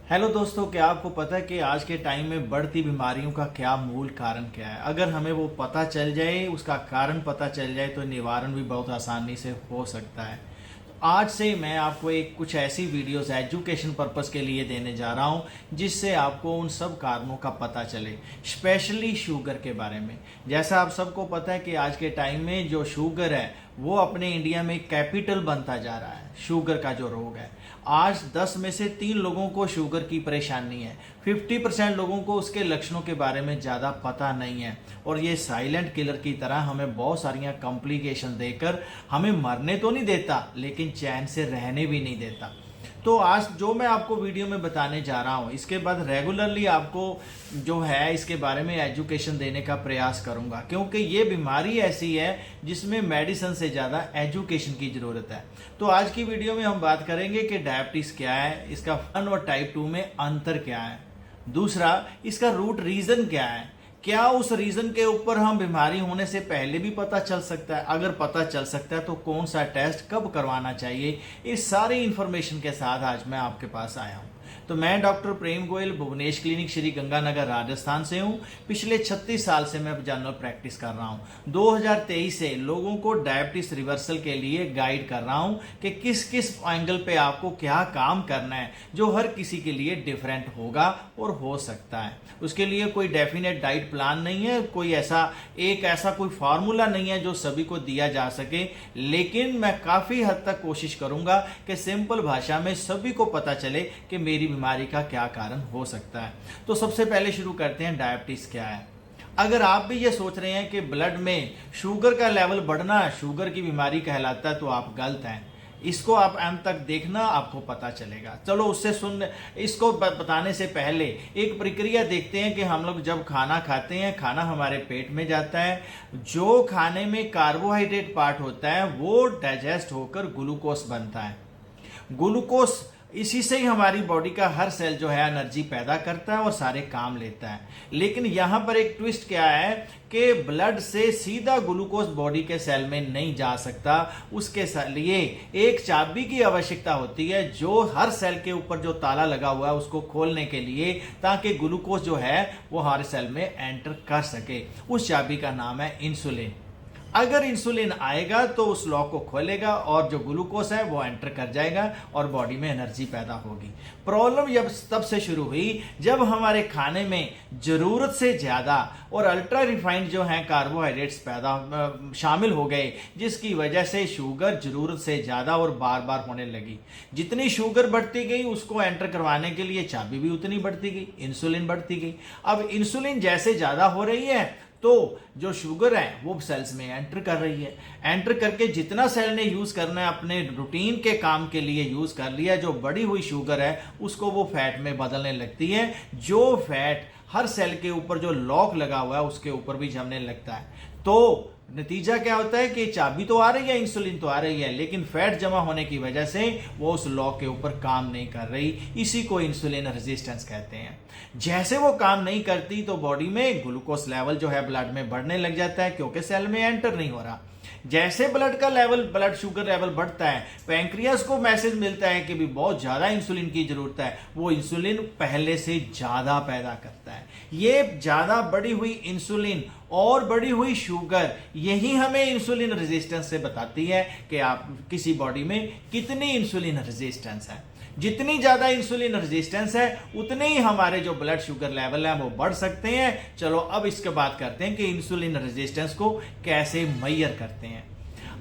Hello दोस्तों, क्या आपको पता है कि आज के टाइम में बढ़ती बीमारियों का क्या मूल कारण क्या है। अगर हमें वो पता चल जाए, उसका कारण पता चल जाए तो निवारण भी बहुत आसानी से हो सकता है। तो आज से मैं आपको कुछ ऐसी वीडियोस एजुकेशन पर्पस के लिए देने जा रहा हूं जिससे आपको उन सब कारणों का पता चले, स्पेशली शुगर के बारे में। जैसा आप सबको पता है कि आज के टाइम में जो शुगर है वो अपने इंडिया में कैपिटल बनता जा रहा है। शुगर का जो रोग है, आज 10 में से 3 लोगों को शुगर की परेशानी है। 50% लोगों को उसके लक्षणों के बारे में ज़्यादा पता नहीं है और ये साइलेंट किलर की तरह हमें बहुत सारियां कॉम्प्लिकेशन देकर हमें मरने तो नहीं देता, लेकिन चैन से रहने भी नहीं देता। तो आज जो मैं आपको वीडियो में बताने जा रहा हूँ, इसके बाद रेगुलरली आपको जो है इसके बारे में एजुकेशन देने का प्रयास करूँगा, क्योंकि ये बीमारी ऐसी है जिसमें मेडिसिन से ज़्यादा एजुकेशन की ज़रूरत है। तो आज की वीडियो में हम बात करेंगे कि डायबिटीज़ क्या है, इसका 1 और टाइप 2 में अंतर क्या है, दूसरा इसका रूट रीज़न क्या है, क्या उस रीजन के ऊपर हम बीमारी होने से पहले भी पता चल सकता है, अगर पता चल सकता है तो कौन सा टेस्ट कब करवाना चाहिए, इस सारी इंफॉर्मेशन के साथ आज मैं आपके पास आया हूं। तो मैं डॉक्टर प्रेम गोयल भुवनेश क्लिनिक श्री गंगानगर राजस्थान से हूं। पिछले 36 साल से मैं जनरल प्रैक्टिस कर रहा हूं। 2023 से लोगों को डायबिटीज रिवर्सल के लिए गाइड कर रहा हूं कि किस किस एंगल पे आपको क्या काम करना है, जो हर किसी के लिए डिफरेंट होगा और हो सकता है। उसके लिए कोई डेफिनेट डाइट प्लान नहीं है, कोई ऐसा कोई फार्मूला नहीं है जो सभी को दिया जा सके, लेकिन मैं काफी हद तक कोशिश करूंगा कि सिंपल भाषा में सभी को पता चले कि मेरी बीमारी का क्या कारण हो सकता है। तो सबसे पहले शुरू करते हैं, डायबिटीज क्या है। अगर आप भी ये सोच रहे हैं कि ब्लड में शुगर का लेवल बढ़ना शुगर की बीमारी कहलाता है, तो आप गलत हैं। इसको आप अंत तक देखना, आपको पता चलेगा। चलो इसको बताने से पहले एक प्रक्रिया देखते हैं कि हम लोग जब खाना खाते हैं, खाना हमारे पेट में जाता है, जो खाने में कार्बोहाइड्रेट पार्ट होता है वो डाइजेस्ट होकर ग्लूकोज बनता है। ग्लूकोज इसी से ही हमारी बॉडी का हर सेल जो है एनर्जी पैदा करता है और सारे काम लेता है। लेकिन यहां पर एक ट्विस्ट क्या है कि ब्लड से सीधा ग्लूकोज बॉडी के सेल में नहीं जा सकता। उसके लिए एक चाबी की आवश्यकता होती है, जो हर सेल के ऊपर जो ताला लगा हुआ है उसको खोलने के लिए, ताकि ग्लूकोज जो है वो हर सेल में एंटर कर सके। उस चाबी का नाम है इंसुलिन। अगर इंसुलिन आएगा तो उस लॉक को खोलेगा और जो ग्लूकोज है वो एंटर कर जाएगा और बॉडी में एनर्जी पैदा होगी। प्रॉब्लम जब तब से शुरू हुई जब हमारे खाने में जरूरत से ज्यादा और अल्ट्रा रिफाइंड जो है कार्बोहाइड्रेट्स शामिल हो गए, जिसकी वजह से शुगर जरूरत से ज्यादा और बार बार होने लगी। जितनी शुगर बढ़ती गई उसको एंटर करवाने के लिए चाबी भी उतनी बढ़ती गई, इंसुलिन बढ़ती गई। अब इंसुलिन जैसे ज्यादा हो रही है तो जो शुगर है वो सेल्स में एंटर कर रही है। एंटर करके जितना सेल ने यूज करना है अपने रूटीन के काम के लिए यूज कर लिया, जो बढ़ी हुई शुगर है उसको वो फैट में बदलने लगती है। जो फैट हर सेल के ऊपर जो लॉक लगा हुआ है उसके ऊपर भी जमने लगता है। तो नतीजा क्या होता है कि चाबी तो आ रही है, इंसुलिन तो आ रही है, लेकिन फैट जमा होने की वजह से वो उस लॉक के ऊपर काम नहीं कर रही। इसी को इंसुलिन रेजिस्टेंस कहते हैं। जैसे वो काम नहीं करती तो बॉडी में ग्लूकोज लेवल जो है ब्लड में बढ़ने लग जाता है, क्योंकि सेल में एंटर नहीं हो रहा। जैसे ब्लड शुगर लेवल बढ़ता है, पैंक्रियास को मैसेज मिलता है कि भी बहुत ज्यादा इंसुलिन की जरूरत है। वो इंसुलिन पहले से ज्यादा पैदा करता है। ये ज्यादा बढ़ी हुई इंसुलिन और बढ़ी हुई शुगर, यही हमें इंसुलिन रेजिस्टेंस से बताती है कि आप किसी बॉडी में कितनी इंसुलिन रेजिस्टेंस है। जितनी ज्यादा इंसुलिन रेजिस्टेंस है उतने ही हमारे जो ब्लड शुगर लेवल है वो बढ़ सकते हैं। चलो अब इसके बात करते हैं कि इंसुलिन रेजिस्टेंस को कैसे मेजर करते हैं।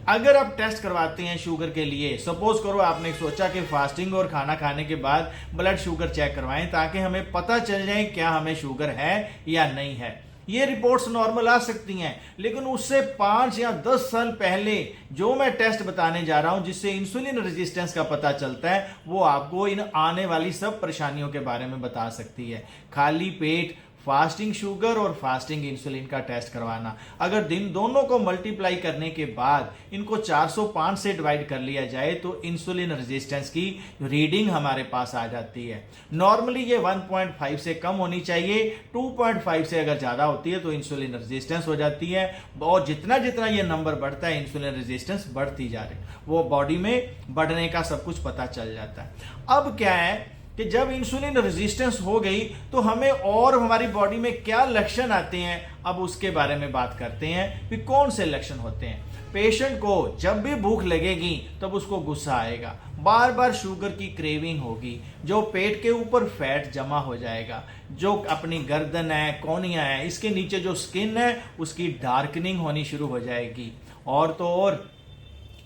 अगर आप टेस्ट करवाते हैं शुगर के लिए, सपोज करो आपने सोचा कि फास्टिंग और खाना खाने के बाद ब्लड शुगर चेक करवाएं, ताकि हमें पता चल जाए क्या हमें शुगर है या नहीं है। ये रिपोर्ट्स नॉर्मल आ सकती हैं, लेकिन उससे 5 या 10 साल पहले जो मैं टेस्ट बताने जा रहा हूं जिससे इंसुलिन रेजिस्टेंस का पता चलता है, वो आपको इन आने वाली सब परेशानियों के बारे में बता सकती है। खाली पेट फास्टिंग शुगर और फास्टिंग इंसुलिन का टेस्ट करवाना, अगर दिन दोनों को मल्टीप्लाई करने के बाद इनको 405 से डिवाइड कर लिया जाए तो इंसुलिन रेजिस्टेंस की रीडिंग हमारे पास आ जाती है। नॉर्मली ये 1.5 से कम होनी चाहिए, 2.5 से अगर ज्यादा होती है तो इंसुलिन रेजिस्टेंस हो जाती है। और जितना जितना ये नंबर बढ़ता है इंसुलिन रेजिस्टेंस बढ़ती जा रही है, वो बॉडी में बढ़ने का सब कुछ पता चल जाता है। अब क्या है कि जब इंसुलिन रेजिस्टेंस हो गई तो हमें और हमारी बॉडी में क्या लक्षण आते हैं, अब उसके बारे में बात करते हैं कि कौन से लक्षण होते हैं। पेशेंट को जब भी भूख लगेगी तब उसको गुस्सा आएगा, बार बार शुगर की क्रेविंग होगी, जो पेट के ऊपर फैट जमा हो जाएगा, जो अपनी गर्दन है, कोहनियाँ है, इसके नीचे जो स्किन है उसकी डार्कनिंग होनी शुरू हो जाएगी। और तो और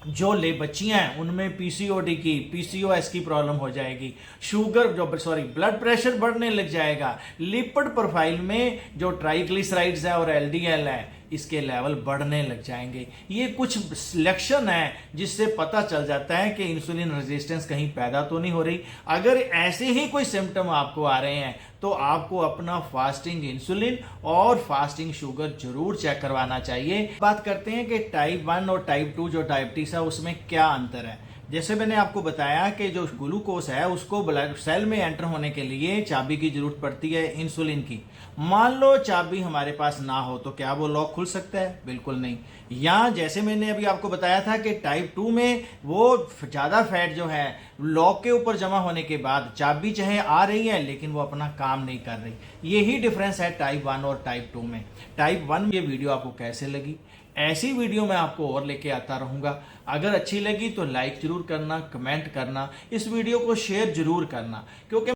जो ले बच्चियां हैं उनमें पीसीओडी की, पीसीओएस की प्रॉब्लम हो जाएगी, शुगर जो ब्लड प्रेशर बढ़ने लग जाएगा, लिपिड प्रोफाइल में जो ट्राइग्लिसराइड्स है और एलडीएल है इसके लेवल बढ़ने लग जाएंगे। ये कुछ लक्षण है जिससे पता चल जाता है कि इंसुलिन रेजिस्टेंस कहीं पैदा तो नहीं हो रही। अगर ऐसे ही कोई सिम्टम आपको आ रहे हैं तो आपको अपना फास्टिंग इंसुलिन और फास्टिंग शुगर जरूर चेक करवाना चाहिए। बात करते हैं कि टाइप 1 और टाइप 2 जो डायबिटीज है उसमें क्या अंतर है। जैसे मैंने आपको बताया कि जो ग्लूकोज है उसको ब्लड सेल में एंटर होने के लिए चाबी की जरूरत पड़ती है इंसुलिन की। मान लो चाबी हमारे पास ना हो तो क्या वो लॉक खुल सकता है? बिल्कुल नहीं। या जैसे मैंने अभी आपको बताया था कि टाइप 2 में वो ज़्यादा फैट जो है लॉक के ऊपर जमा होने के बाद चाबी चाहे आ रही है लेकिन वो अपना काम नहीं कर रही। यही डिफरेंस है टाइप 1 और टाइप 2 में। टाइप 1 ये वीडियो आपको कैसे लगी? ऐसी वीडियो मैं आपको और लेके आता रहूंगा। अगर अच्छी लगी तो लाइक जरूर करना, कमेंट करना, इस वीडियो को शेयर जरूर करना, क्योंकि